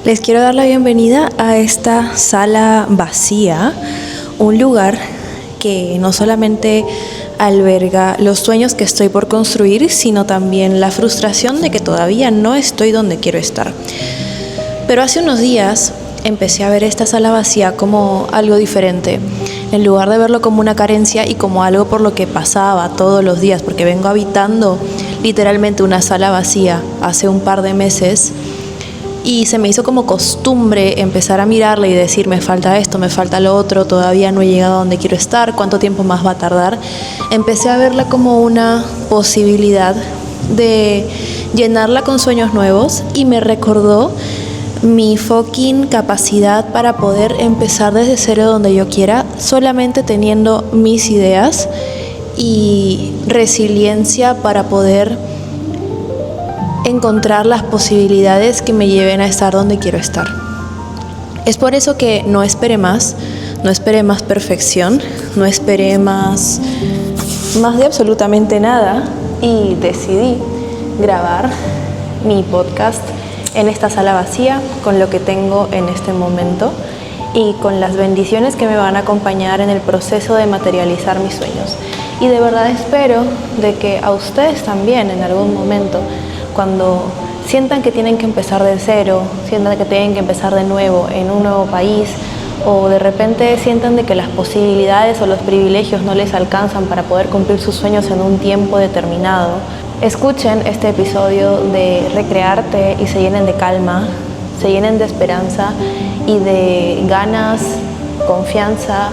Les quiero dar la bienvenida a esta sala vacía, un lugar que no solamente alberga los sueños que estoy por construir, sino también la frustración de que todavía no estoy donde quiero estar. Pero hace unos días empecé a ver esta sala vacía como algo diferente, en lugar de verlo como una carencia y como algo por lo que pasaba todos los días, porque vengo habitando literalmente una sala vacía hace un par de meses. Y se me hizo como costumbre empezar a mirarla y decir, me falta esto, me falta lo otro, todavía no he llegado a donde quiero estar, cuánto tiempo más va a tardar. Empecé a verla como una posibilidad de llenarla con sueños nuevos y me recordó mi fucking capacidad para poder empezar desde cero donde yo quiera, solamente teniendo mis ideas y resiliencia para poder encontrar las posibilidades que me lleven a estar donde quiero estar. Es por eso que no esperé más perfección, no esperé más de absolutamente nada y decidí grabar mi podcast en esta sala vacía con lo que tengo en este momento y con las bendiciones que me van a acompañar en el proceso de materializar mis sueños. Y de verdad espero de que a ustedes también en algún momento, cuando sientan que tienen que empezar de cero, sientan que tienen que empezar de nuevo en un nuevo país, o de repente sientan de que las posibilidades o los privilegios no les alcanzan para poder cumplir sus sueños en un tiempo determinado, escuchen este episodio de Recrearte y se llenen de calma, se llenen de esperanza y de ganas, confianza,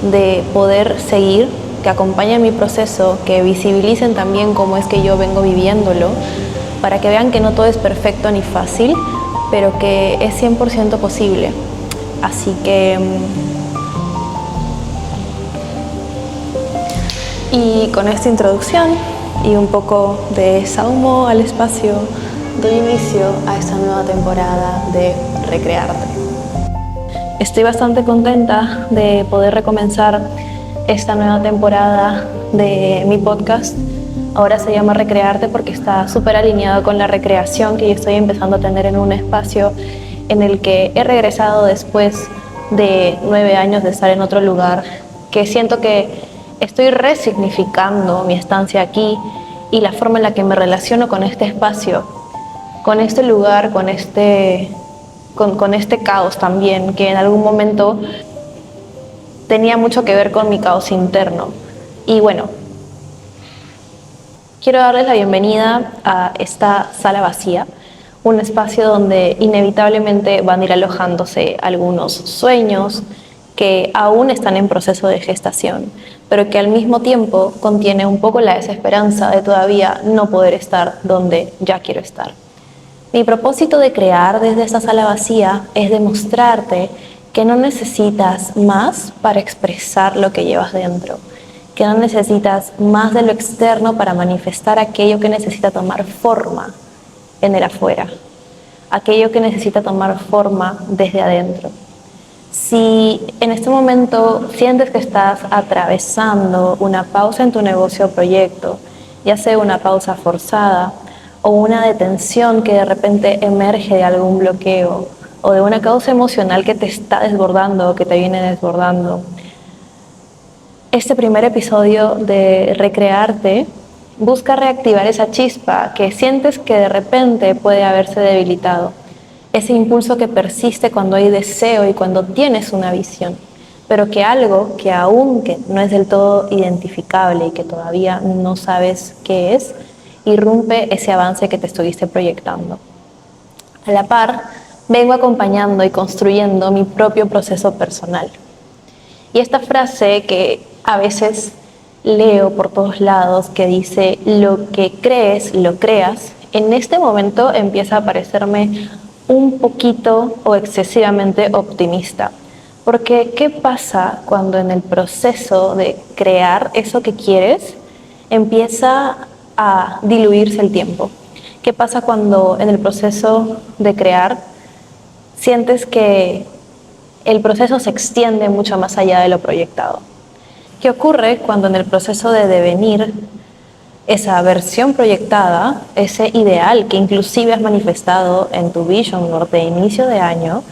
de poder seguir, que acompañen mi proceso, que visibilicen también cómo es que yo vengo viviéndolo, para que vean que no todo es perfecto ni fácil, pero que es 100% posible. Así que, y con esta introducción y un poco de saumo al espacio, doy inicio a esta nueva temporada de Recrearte. Estoy bastante contenta de poder recomenzar esta nueva temporada de mi podcast. Ahora se llama Recrearte porque está súper alineado con la recreación que yo estoy empezando a tener en un espacio en el que he regresado después de 9 años de estar en otro lugar, que siento que estoy resignificando mi estancia aquí y la forma en la que me relaciono con este espacio, con este lugar, con este caos también, que en algún momento tenía mucho que ver con mi caos interno. Y bueno, quiero darles la bienvenida a esta sala vacía, un espacio donde inevitablemente van a ir alojándose algunos sueños que aún están en proceso de gestación, pero que al mismo tiempo contiene un poco la desesperanza de todavía no poder estar donde ya quiero estar. Mi propósito de crear desde esta sala vacía es demostrarte que no necesitas más para expresar lo que llevas dentro, que no necesitas más de lo externo para manifestar aquello que necesita tomar forma en el afuera, aquello que necesita tomar forma desde adentro. Si en este momento sientes que estás atravesando una pausa en tu negocio o proyecto, ya sea una pausa forzada o una detención que de repente emerge de algún bloqueo o de una causa emocional que te está desbordando o que te viene desbordando, este primer episodio de Recrearte busca reactivar esa chispa que sientes que de repente puede haberse debilitado, ese impulso que persiste cuando hay deseo y cuando tienes una visión, pero que algo que aún que no es del todo identificable y que todavía no sabes qué es, irrumpe ese avance que te estuviste proyectando. A la par, vengo acompañando y construyendo mi propio proceso personal. Y esta frase que a veces leo por todos lados que dice lo que crees, lo creas, en este momento empieza a parecerme un poquito o excesivamente optimista. Porque ¿qué pasa cuando en el proceso de crear eso que quieres empieza a diluirse el tiempo? ¿Qué pasa cuando en el proceso de crear sientes que el proceso se extiende mucho más allá de lo proyectado? ¿Qué ocurre cuando en el proceso de devenir esa versión proyectada, ese ideal que inclusive has manifestado en tu vision board de inicio de año,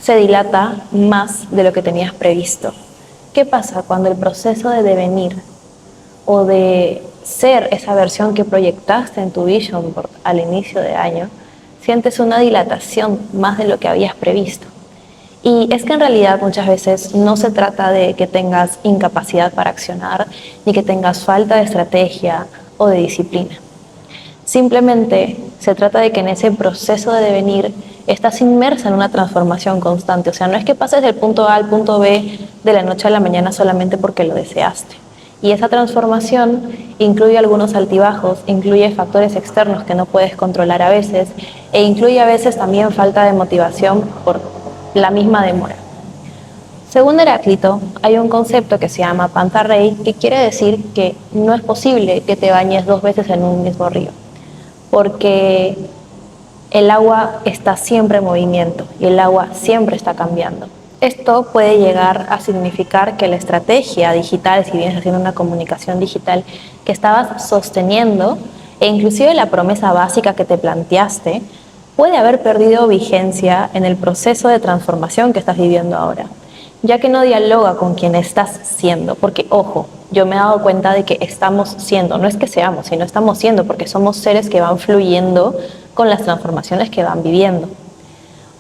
se dilata más de lo que tenías previsto. ¿Qué pasa cuando el proceso de devenir o de ser esa versión que proyectaste en tu vision board al inicio de año, sientes una dilatación más de lo que habías previsto? Y es que en realidad muchas veces no se trata de que tengas incapacidad para accionar, ni que tengas falta de estrategia o de disciplina. Simplemente se trata de que en ese proceso de devenir estás inmersa en una transformación constante. O sea, no es que pases del punto A al punto B de la noche a la mañana solamente porque lo deseaste. Y esa transformación incluye algunos altibajos, incluye factores externos que no puedes controlar a veces, e incluye a veces también falta de motivación por la misma demora. Según Heráclito, hay un concepto que se llama pantarrei, que quiere decir que no es posible que te bañes 2 veces en un mismo río, porque el agua está siempre en movimiento y el agua siempre está cambiando. Esto puede llegar a significar que la estrategia digital, si vienes haciendo una comunicación digital que estabas sosteniendo, e inclusive la promesa básica que te planteaste, puede haber perdido vigencia en el proceso de transformación que estás viviendo ahora, ya que no dialoga con quien estás siendo, porque ojo, yo me he dado cuenta de que estamos siendo, no es que seamos, sino estamos siendo, porque somos seres que van fluyendo con las transformaciones que van viviendo,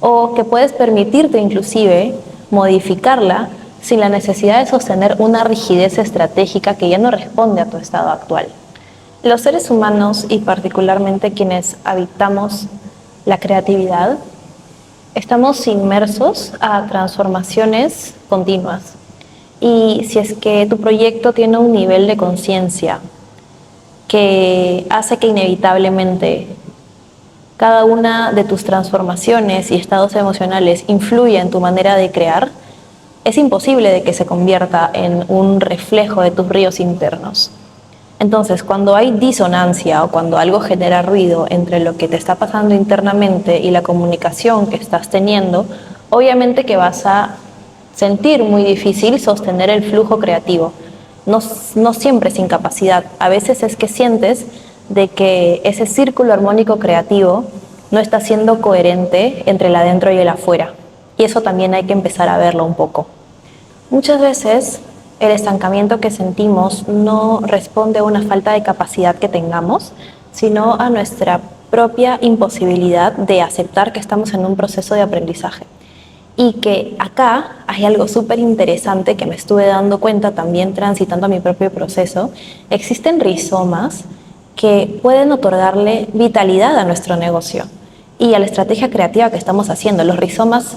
o que puedes permitirte inclusive modificarla sin la necesidad de sostener una rigidez estratégica que ya no responde a tu estado actual. Los seres humanos, y particularmente quienes habitamos la creatividad, estamos inmersos a transformaciones continuas. Y si es que tu proyecto tiene un nivel de conciencia que hace que inevitablemente cada una de tus transformaciones y estados emocionales influya en tu manera de crear, es imposible de que se convierta en un reflejo de tus ríos internos. Entonces, cuando hay disonancia o cuando algo genera ruido entre lo que te está pasando internamente y la comunicación que estás teniendo, obviamente que vas a sentir muy difícil sostener el flujo creativo. No siempre es incapacidad, a veces es que sientes de que ese círculo armónico creativo no está siendo coherente entre el adentro y el afuera. Y eso también hay que empezar a verlo un poco. Muchas veces el estancamiento que sentimos no responde a una falta de capacidad que tengamos, sino a nuestra propia imposibilidad de aceptar que estamos en un proceso de aprendizaje. Y que acá hay algo súper interesante que me estuve dando cuenta también transitando mi propio proceso. Existen rizomas que pueden otorgarle vitalidad a nuestro negocio y a la estrategia creativa que estamos haciendo. Los rizomas,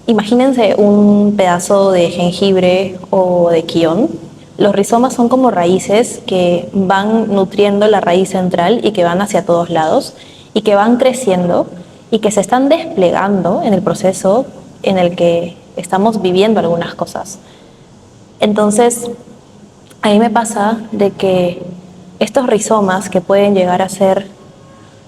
imagínense un pedazo de jengibre o de quión. Los rizomas son como raíces que van nutriendo la raíz central y que van hacia todos lados y que van creciendo y que se están desplegando en el proceso en el que estamos viviendo algunas cosas. Entonces, a mí me pasa de que estos rizomas que pueden llegar a ser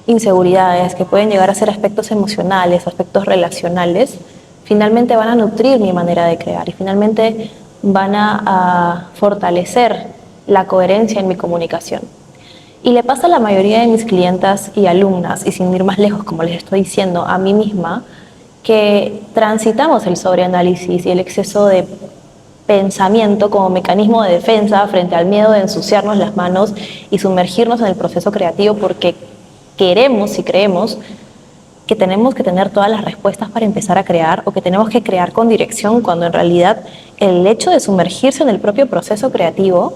inseguridades, que pueden llegar a ser aspectos emocionales, aspectos relacionales, finalmente van a nutrir mi manera de crear y finalmente van a fortalecer la coherencia en mi comunicación. Y le pasa a la mayoría de mis clientas y alumnas, y sin ir más lejos, como les estoy diciendo, a mí misma, que transitamos el sobreanálisis y el exceso de pensamiento como mecanismo de defensa frente al miedo de ensuciarnos las manos y sumergirnos en el proceso creativo porque queremos y creemos que tenemos que tener todas las respuestas para empezar a crear o que tenemos que crear con dirección, cuando en realidad el hecho de sumergirse en el propio proceso creativo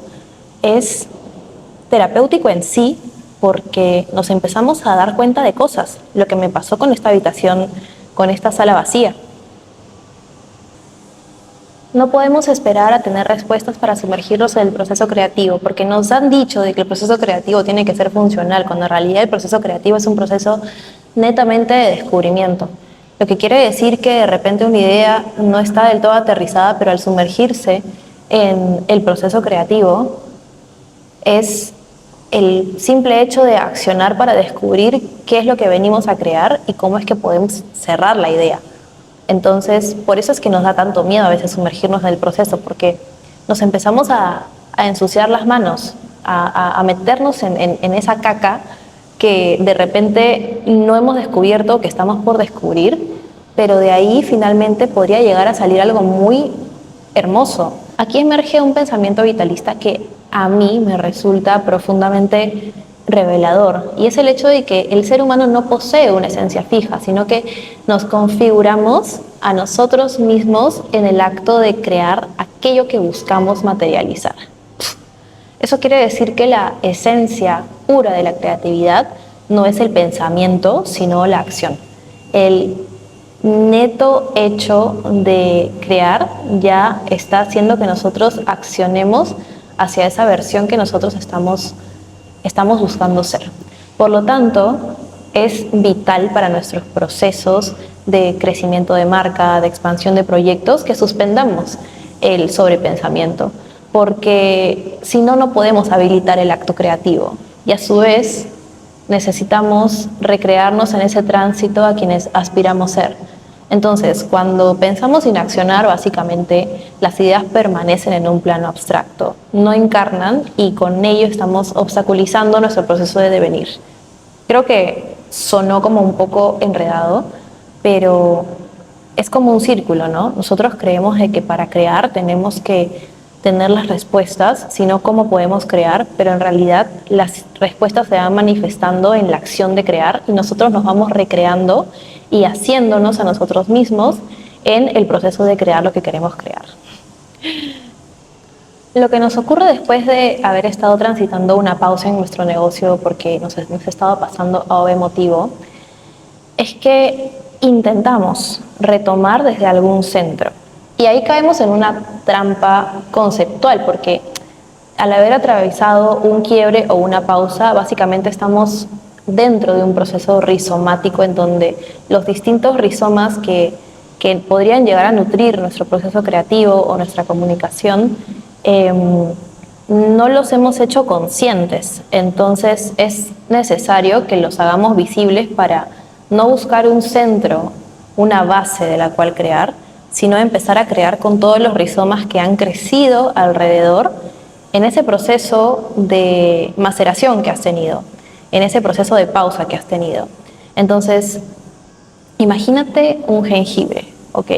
es terapéutico en sí, porque nos empezamos a dar cuenta de cosas. Lo que me pasó con esta habitación, con esta sala vacía. No podemos esperar a tener respuestas para sumergirnos en el proceso creativo, porque nos han dicho de que el proceso creativo tiene que ser funcional, cuando en realidad el proceso creativo es un proceso netamente de descubrimiento. Lo que quiere decir que de repente una idea no está del todo aterrizada, pero al sumergirse en el proceso creativo es el simple hecho de accionar para descubrir qué es lo que venimos a crear y cómo es que podemos cerrar la idea. Entonces, por eso es que nos da tanto miedo a veces sumergirnos en el proceso, porque nos empezamos a ensuciar las manos a meternos en esa caca que de repente no hemos descubierto, que estamos por descubrir, pero de ahí finalmente podría llegar a salir algo muy hermoso. Aquí emerge un pensamiento vitalista que a mí me resulta profundamente revelador, y es el hecho de que el ser humano no posee una esencia fija, sino que nos configuramos a nosotros mismos en el acto de crear aquello que buscamos materializar. Eso quiere decir que la esencia pura de la creatividad no es el pensamiento, sino la acción. El neto hecho de crear ya está haciendo que nosotros accionemos hacia esa versión que nosotros estamos buscando ser. Por lo tanto, es vital para nuestros procesos de crecimiento de marca, de expansión de proyectos, que suspendamos el sobrepensamiento, porque si no, no podemos habilitar el acto creativo, y a su vez necesitamos recrearnos en ese tránsito a quienes aspiramos ser. Entonces, cuando pensamos en accionar, básicamente las ideas permanecen en un plano abstracto, no encarnan, y con ello estamos obstaculizando nuestro proceso de devenir. Creo que sonó como un poco enredado, pero es como un círculo, ¿no? Nosotros creemos de que para crear tenemos que tener las respuestas, sino cómo podemos crear, pero en realidad las respuestas se van manifestando en la acción de crear, y nosotros nos vamos recreando y haciéndonos a nosotros mismos en el proceso de crear lo que queremos crear. Lo que nos ocurre después de haber estado transitando una pausa en nuestro negocio porque nos estaba pasando algo emotivo, es que intentamos retomar desde algún centro. Y ahí caemos en una trampa conceptual, porque al haber atravesado un quiebre o una pausa, básicamente estamos dentro de un proceso rizomático en donde los distintos rizomas que podrían llegar a nutrir nuestro proceso creativo o nuestra comunicación, no los hemos hecho conscientes. Entonces es necesario que los hagamos visibles para no buscar un centro, una base de la cual crear, sino empezar a crear con todos los rizomas que han crecido alrededor en ese proceso de maceración que has tenido, en ese proceso de pausa que has tenido. Entonces, imagínate un jengibre, ¿ok?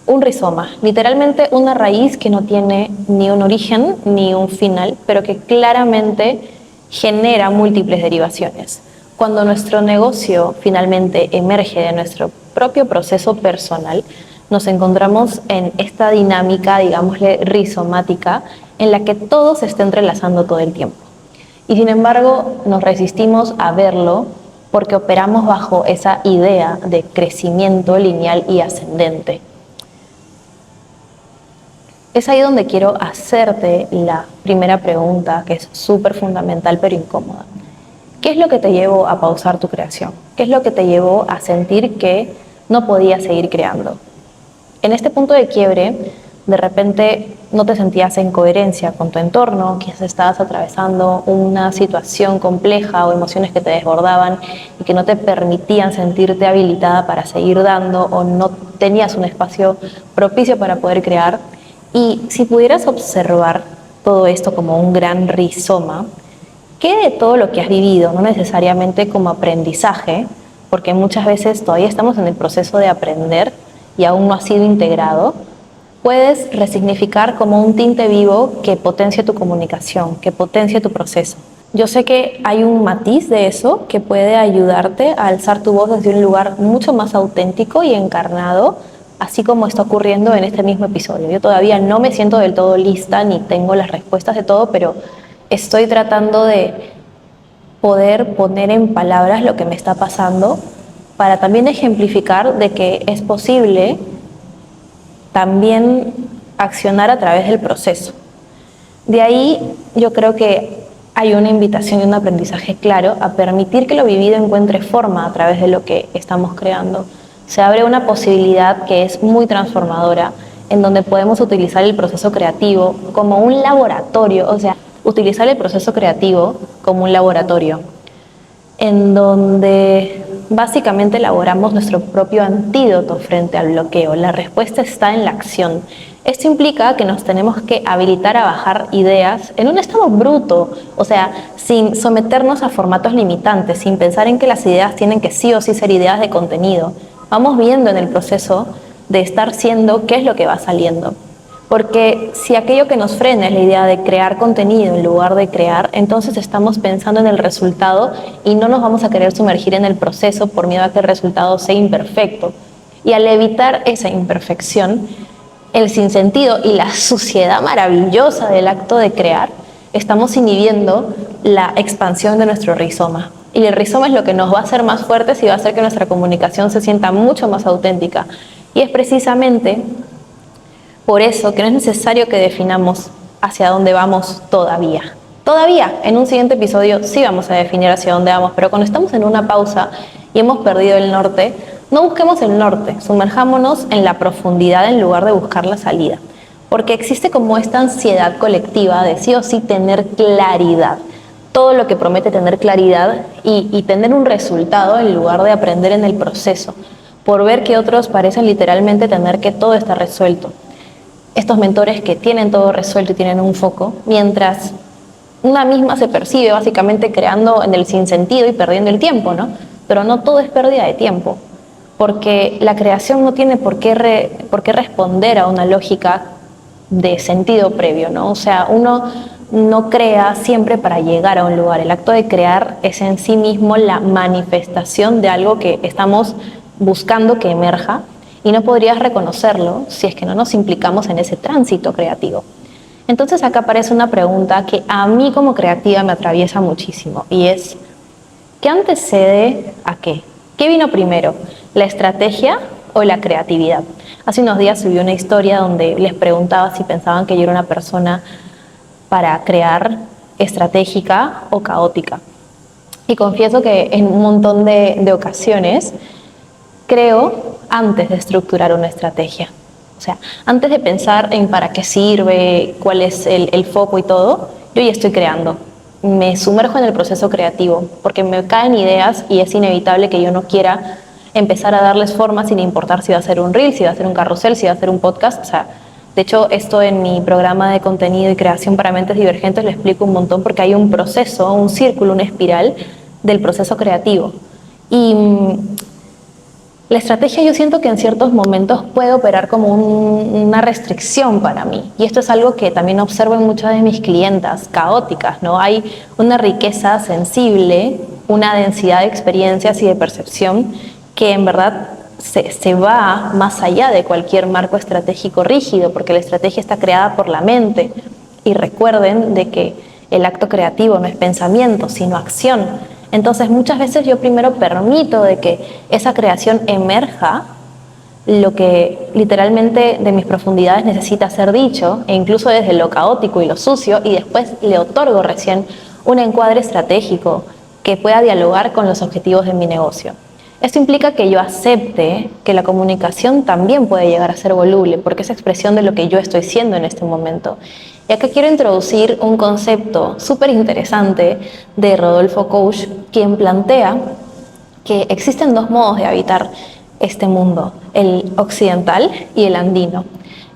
Un rizoma, literalmente una raíz que no tiene ni un origen ni un final, pero que claramente genera múltiples derivaciones. Cuando nuestro negocio finalmente emerge de nuestro propio proceso personal, nos encontramos en esta dinámica, digámosle, rizomática, en la que todo se está entrelazando todo el tiempo. Y sin embargo, nos resistimos a verlo porque operamos bajo esa idea de crecimiento lineal y ascendente. Es ahí donde quiero hacerte la primera pregunta, que es súper fundamental pero incómoda. ¿Qué es lo que te llevó a pausar tu creación? ¿Qué es lo que te llevó a sentir que no podías seguir creando? En este punto de quiebre, de repente no te sentías en coherencia con tu entorno, quizás estabas atravesando una situación compleja o emociones que te desbordaban y que no te permitían sentirte habilitada para seguir dando, o no tenías un espacio propicio para poder crear. Y si pudieras observar todo esto como un gran rizoma, ¿qué de todo lo que has vivido, no necesariamente como aprendizaje, porque muchas veces todavía estamos en el proceso de aprender y aún no ha sido integrado, puedes resignificar como un tinte vivo que potencie tu comunicación, que potencie tu proceso? Yo sé que hay un matiz de eso que puede ayudarte a alzar tu voz desde un lugar mucho más auténtico y encarnado, así como está ocurriendo en este mismo episodio. Yo todavía no me siento del todo lista ni tengo las respuestas de todo, pero estoy tratando de poder poner en palabras lo que me está pasando para también ejemplificar de que es posible también accionar a través del proceso. De ahí yo creo que hay una invitación y un aprendizaje claro a permitir que lo vivido encuentre forma a través de lo que estamos creando. Se abre una posibilidad que es muy transformadora, en donde podemos utilizar el proceso creativo como un laboratorio, o sea, utilizar el proceso creativo como un laboratorio, en donde básicamente elaboramos nuestro propio antídoto frente al bloqueo. La respuesta está en la acción, Esto implica que nos tenemos que habilitar a bajar ideas en un estado bruto, o sea, sin someternos a formatos limitantes, sin pensar en que las ideas tienen que sí o sí ser ideas de contenido. Vamos viendo en el proceso de estar siendo qué es lo que va saliendo. Porque si aquello que nos frena es la idea de crear contenido en lugar de crear, entonces estamos pensando en el resultado y no nos vamos a querer sumergir en el proceso por miedo a que el resultado sea imperfecto. Y al evitar esa imperfección, el sinsentido y la suciedad maravillosa del acto de crear, estamos inhibiendo la expansión de nuestro rizoma. Y el rizoma es lo que nos va a hacer más fuertes y va a hacer que nuestra comunicación se sienta mucho más auténtica. Y es precisamente por eso que no es necesario que definamos hacia dónde vamos todavía. Todavía, en un siguiente episodio sí vamos a definir hacia dónde vamos, pero cuando estamos en una pausa y hemos perdido el norte, no busquemos el norte, sumerjámonos en la profundidad en lugar de buscar la salida. Porque existe como esta ansiedad colectiva de sí o sí tener claridad. Todo lo que promete tener claridad y tener un resultado en lugar de aprender en el proceso, por ver que otros parecen literalmente tener que todo está resuelto. Estos mentores que tienen todo resuelto y tienen un foco, mientras una misma se percibe básicamente creando en el sinsentido y perdiendo el tiempo, ¿no? Pero no todo es pérdida de tiempo, porque la creación no tiene por qué responder a una lógica de sentido previo, ¿no? O sea, uno no crea siempre para llegar a un lugar. El acto de crear es en sí mismo la manifestación de algo que estamos buscando que emerja, y no podrías reconocerlo si es que no nos implicamos en ese tránsito creativo. Entonces acá aparece una pregunta que a mí como creativa me atraviesa muchísimo, y es, ¿qué antecede a qué? ¿Qué vino primero, la estrategia o la creatividad? Hace unos días subí una historia donde les preguntaba si pensaban que yo era una persona para crear estratégica o caótica. Y confieso que en un montón de ocasiones creo antes de estructurar una estrategia. O sea, antes de pensar en para qué sirve, cuál es el foco y todo, yo ya estoy creando. Me sumerjo en el proceso creativo porque me caen ideas y es inevitable que yo no quiera empezar a darles forma sin importar si va a ser un reel, si va a ser un carrusel, si va a ser un podcast. O sea, de hecho, esto en mi programa de contenido y creación para mentes divergentes lo explico un montón porque hay un proceso, un círculo, una espiral del proceso creativo. Y la estrategia yo siento que en ciertos momentos puede operar como una restricción para mí. Y esto es algo que también observo en muchas de mis clientas caóticas, ¿no? Hay una riqueza sensible, una densidad de experiencias y de percepción que en verdad se va más allá de cualquier marco estratégico rígido, porque la estrategia está creada por la mente. Y recuerden de que el acto creativo no es pensamiento, sino acción. Entonces muchas veces yo primero permito de que esa creación emerja lo que literalmente de mis profundidades necesita ser dicho, e incluso desde lo caótico y lo sucio, y después le otorgo recién un encuadre estratégico que pueda dialogar con los objetivos de mi negocio. Esto implica que yo acepte que la comunicación también puede llegar a ser voluble, porque es expresión de lo que yo estoy siendo en este momento. Y acá quiero introducir un concepto súper interesante de Rodolfo Coach, quien plantea que existen dos modos de habitar este mundo, el occidental y el andino.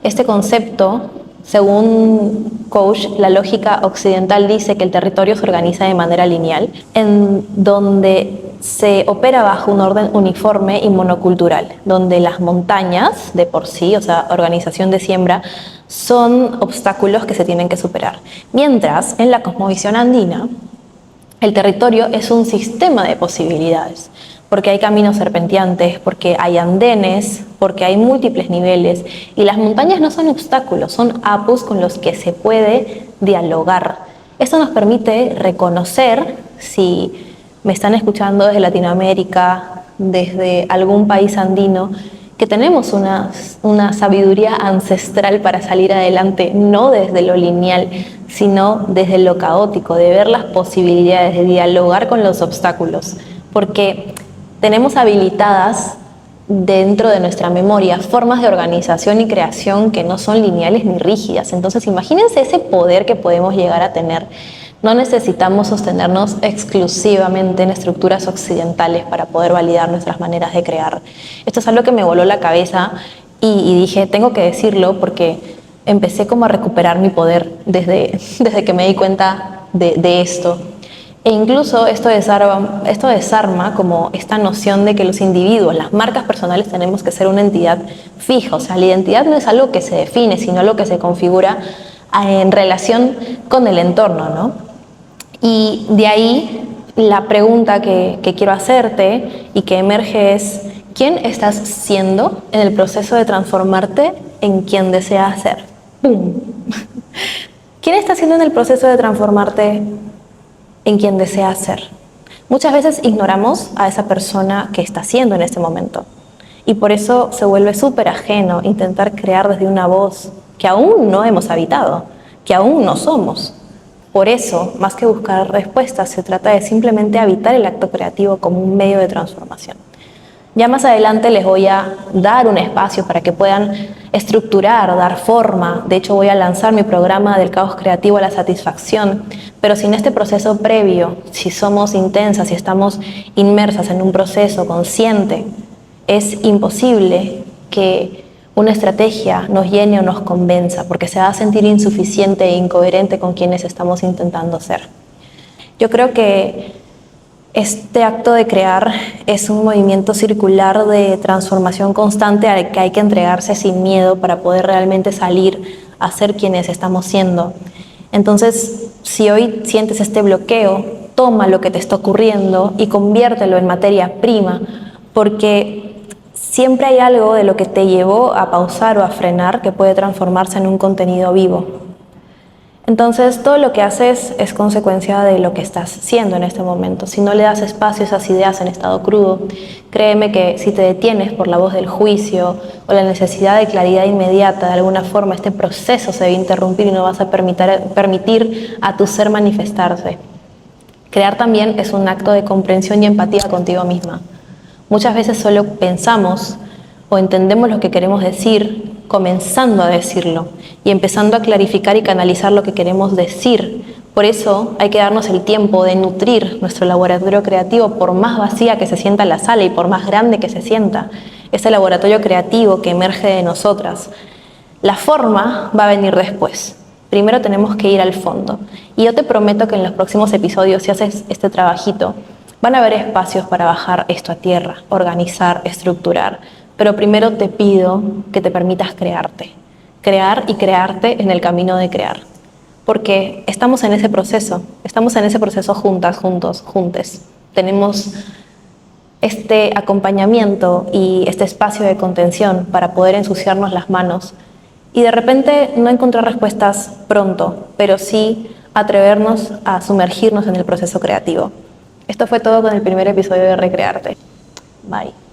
Este concepto, según Coach, la lógica occidental dice que el territorio se organiza de manera lineal, en donde se opera bajo un orden uniforme y monocultural, donde las montañas de por sí, o sea, organización de siembra, son obstáculos que se tienen que superar. Mientras, en la cosmovisión andina, el territorio es un sistema de posibilidades, porque hay caminos serpenteantes, porque hay andenes, porque hay múltiples niveles, y las montañas no son obstáculos, son apus con los que se puede dialogar. Esto nos permite reconocer, si me están escuchando desde Latinoamérica, desde algún país andino, que tenemos una sabiduría ancestral para salir adelante, no desde lo lineal, sino desde lo caótico, de ver las posibilidades, de dialogar con los obstáculos, porque tenemos habilitadas dentro de nuestra memoria formas de organización y creación que no son lineales ni rígidas. Entonces imagínense ese poder que podemos llegar a tener. No necesitamos sostenernos exclusivamente en estructuras occidentales para poder validar nuestras maneras de crear. Esto es algo que me voló la cabeza y dije, tengo que decirlo porque empecé como a recuperar mi poder desde que me di cuenta de esto. E incluso esto desarma como esta noción de que los individuos, las marcas personales, tenemos que ser una entidad fija. O sea, la identidad no es algo que se define, sino algo que se configura en relación con el entorno, ¿no? Y de ahí la pregunta que quiero hacerte y que emerge es: ¿quién estás siendo en el proceso de transformarte en quien deseas ser? ¡Pum! ¿Quién estás siendo en el proceso de transformarte en quien deseas ser? Muchas veces ignoramos a esa persona que está siendo en este momento. Y por eso se vuelve súper ajeno intentar crear desde una voz que aún no hemos habitado, que aún no somos. Por eso, más que buscar respuestas, se trata de simplemente habitar el acto creativo como un medio de transformación. Ya más adelante les voy a dar un espacio para que puedan estructurar, dar forma. De hecho, voy a lanzar mi programa del caos creativo a la satisfacción. Pero sin este proceso previo, si somos intensas, si estamos inmersas en un proceso consciente, es imposible que una estrategia nos llene o nos convenza, porque se va a sentir insuficiente e incoherente con quienes estamos intentando ser. Yo creo que este acto de crear es un movimiento circular de transformación constante al que hay que entregarse sin miedo para poder realmente salir a ser quienes estamos siendo. Entonces, si hoy sientes este bloqueo, toma lo que te está ocurriendo y conviértelo en materia prima, porque siempre hay algo de lo que te llevó a pausar o a frenar que puede transformarse en un contenido vivo. Entonces, todo lo que haces es consecuencia de lo que estás siendo en este momento. Si no le das espacio a esas ideas en estado crudo, créeme que si te detienes por la voz del juicio o la necesidad de claridad inmediata, de alguna forma este proceso se va a interrumpir y no vas a permitir a tu ser manifestarse. Crear también es un acto de comprensión y empatía contigo misma. Muchas veces solo pensamos o entendemos lo que queremos decir comenzando a decirlo y empezando a clarificar y canalizar lo que queremos decir. Por eso hay que darnos el tiempo de nutrir nuestro laboratorio creativo, por más vacía que se sienta la sala y por más grande que se sienta. Ese laboratorio creativo que emerge de nosotras. La forma va a venir después. Primero tenemos que ir al fondo. Y yo te prometo que en los próximos episodios, si haces este trabajito, van a haber espacios para bajar esto a tierra, organizar, estructurar. Pero primero te pido que te permitas crear y crearte en el camino de crear. Porque estamos en ese proceso juntas, juntos, juntes. Tenemos este acompañamiento y este espacio de contención para poder ensuciarnos las manos y de repente no encontrar respuestas pronto, pero sí atrevernos a sumergirnos en el proceso creativo. Esto fue todo con el primer episodio de Recrearte. Bye.